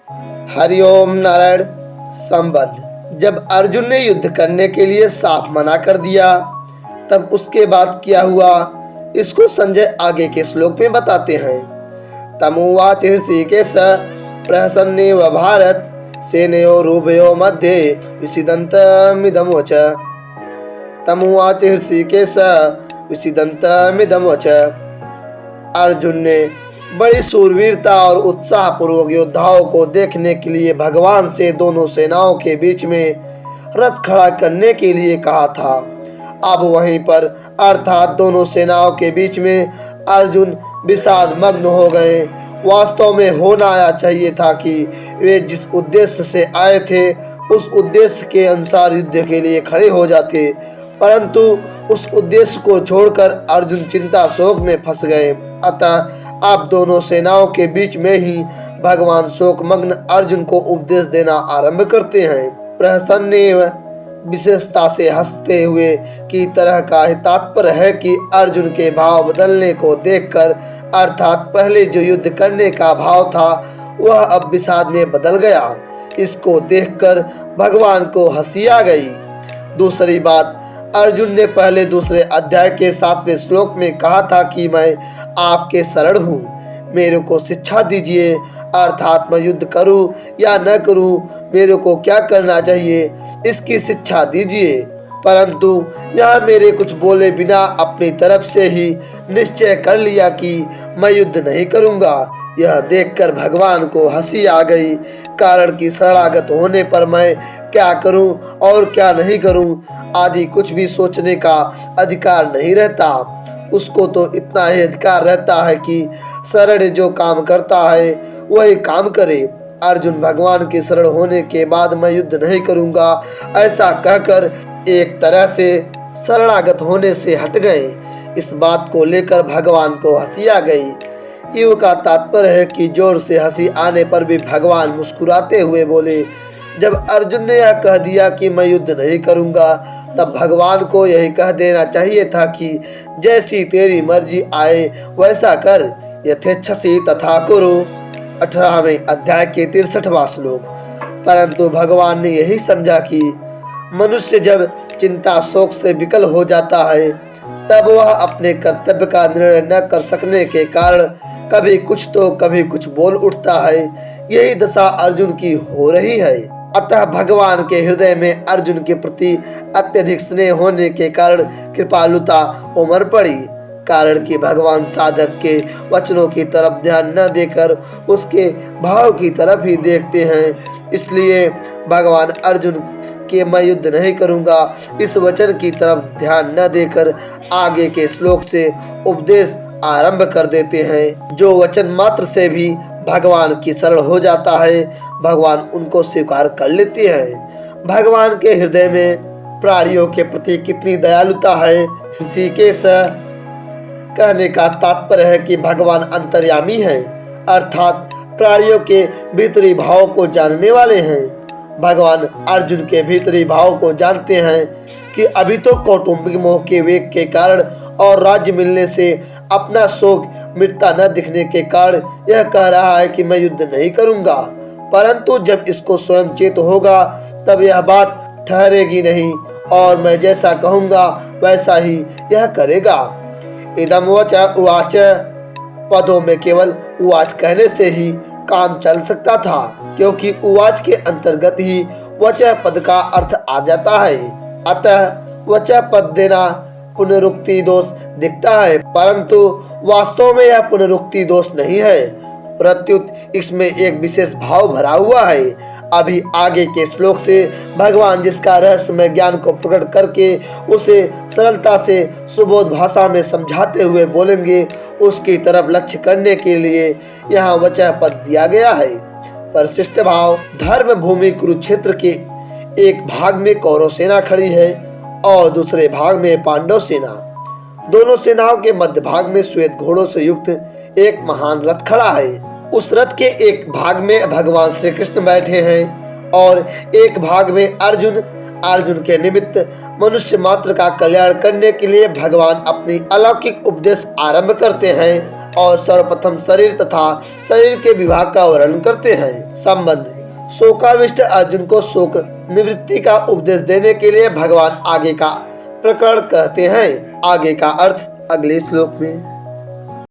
हरिओम नारायण। संबंध। जब अर्जुन ने युद्ध करने के लिए साफ मना कर दिया तब उसके बाद क्या हुआ, इसको संजय आगे के श्लोक में बताते हैं। तमुवाच ऋषिकेश प्रहसन्नेव भारत सेनयोरुभयो मध्ये विषिदन्तमिदं वच। तमुवाच ऋषिकेश विषिदन्तमिदं वच। अर्जुन ने बड़ी शूरवीरता और उत्साह पूर्वक योद्धाओं को देखने के लिए भगवान से दोनों सेनाओं के बीच में रथ खड़ा करने के लिए कहा था। अब वहीं पर अर्थात दोनों सेनाओं के बीच में अर्जुन विषाद मग्न हो गए। वास्तव में होना आया चाहिए था कि वे जिस उद्देश्य से आए थे उस उद्देश्य के अनुसार युद्ध के लिए खड़े हो जाते, परंतु उस उद्देश्य को छोड़कर अर्जुन चिंता शोक में फंस गए। अतः अब दोनों सेनाओं के बीच में ही भगवान शोकमग्न अर्जुन को उपदेश देना आरंभ करते हैं। प्रसन्नेव विशेषता से हंसते हुए की तरह का तात्पर्य है कि अर्जुन के भाव बदलने को देखकर, अर्थात पहले जो युद्ध करने का भाव था वह अब विषाद में बदल गया। इसको देखकर भगवान को हंसी आ गई। दूसरी बात, अर्जुन ने पहले दूसरे अध्याय के 7वें श्लोक में कहा था कि मैं आपके शरण हूँ, मेरे को शिक्षा दीजिए, अर्थात मैं युद्ध करूँ या न करूँ, मेरे को क्या करना चाहिए इसकी शिक्षा दीजिए। परंतु यहाँ मेरे कुछ बोले बिना अपनी तरफ से ही निश्चय कर लिया कि मैं युद्ध नहीं करूँगा। यह देखकर भगवान को हंसी आ गई। कारण कि शरणागत होने पर मैं क्या करूं और क्या नहीं करूं आदि कुछ भी सोचने का अधिकार नहीं रहता। उसको तो इतना ही अधिकार रहता है कि शरण जो काम करता है वही काम करे। अर्जुन भगवान के शरण होने के बाद मैं युद्ध नहीं करूंगा ऐसा कहकर एक तरह से शरणागत होने से हट गए। इस बात को लेकर भगवान को हंसी आ गई। युग का तात्पर्य है कि जोर से हंसी आने पर भी भगवान मुस्कुराते हुए बोले। जब अर्जुन ने यह कह दिया कि मैं युद्ध नहीं करूंगा तब भगवान को यही कह देना चाहिए था कि जैसी तेरी मर्जी आए वैसा कर, यथेच्छसि तथा कुरु। 18वें अध्याय के 63वां श्लोक। परंतु भगवान ने यही समझा कि मनुष्य जब चिंता शोक से विकल हो जाता है तब वह अपने कर्तव्य का निर्णय न कर सकने के कारण कभी कुछ तो कभी कुछ बोल उठता है। यही दशा अर्जुन की हो रही है। अतः भगवान के हृदय में अर्जुन के प्रति अत्यधिक स्नेह होने के कारण कृपालुता उमड़ पड़ी। कारण कि भगवान साधक के वचनों की तरफ ध्यान न देकर उसके भाव की तरफ ही देखते हैं। इसलिए भगवान अर्जुन के मैं युद्ध नहीं करूंगा इस वचन की तरफ ध्यान न देकर आगे के श्लोक से उपदेश आरंभ कर देते हैं। जो वचन मात्र से भी भगवान की शरण हो जाता है भगवान उनको स्वीकार कर लेते हैं। भगवान के हृदय में प्राणियों के प्रति कितनी दयालुता है। ऋषिकेश कहने का तात्पर्य है कि भगवान अंतर्यामी है, अर्थात प्राणियों के भीतरी भाव को जानने वाले हैं। भगवान अर्जुन के भीतरी भाव को जानते हैं कि अभी तो कौटुंबिक मोह के वेग के कारण और राज्य मिलने से अपना शोक मिटता न दिखने के कारण यह कह रहा है कि मैं युद्ध नहीं करूंगा। परंतु जब इसको स्वयं चेत होगा तब यह बात ठहरेगी नहीं और मैं जैसा कहूंगा वैसा ही यह करेगा। इदम वच उवाच पदों में केवल उवाच कहने से ही काम चल सकता था, क्योंकि उवाच के अंतर्गत ही वच पद का अर्थ आ जाता है। अतः वच पद देना पुनरुक्ति दोष दिखता है, परंतु वास्तव में यह पुनरुक्ति दोष नहीं है, प्रत्युत इसमें एक विशेष भाव भरा हुआ है। अभी आगे के श्लोक से भगवान जिसका रहस्यमय ज्ञान को प्रकट करके उसे सरलता से सुबोध भाषा में समझाते हुए बोलेंगे, उसकी तरफ लक्ष्य करने के लिए यहाँ वचः पद दिया गया है। परिशिष्ट भाव। धर्म भूमि कुरुक्षेत्र के एक भाग में कौरव सेना खड़ी है और दूसरे भाग में पांडव सेना। दोनों सेनाओं के मध्य भाग में श्वेत घोड़ों से युक्त एक महान रथ खड़ा है। उस रथ के एक भाग में भगवान श्री कृष्ण बैठे हैं और एक भाग में अर्जुन के निमित्त मनुष्य मात्र का कल्याण करने के लिए भगवान अपनी अलौकिक उपदेश आरंभ करते हैं। और सर्वप्रथम शरीर तथा शरीर के विभाग का वर्णन करते हैं। संबंध: शोकाविष्ट अर्जुन को शोक निवृत्ति का उपदेश देने के लिए भगवान आगे का प्रकरण कहते हैं। आगे का अर्थ अगले श्लोक में।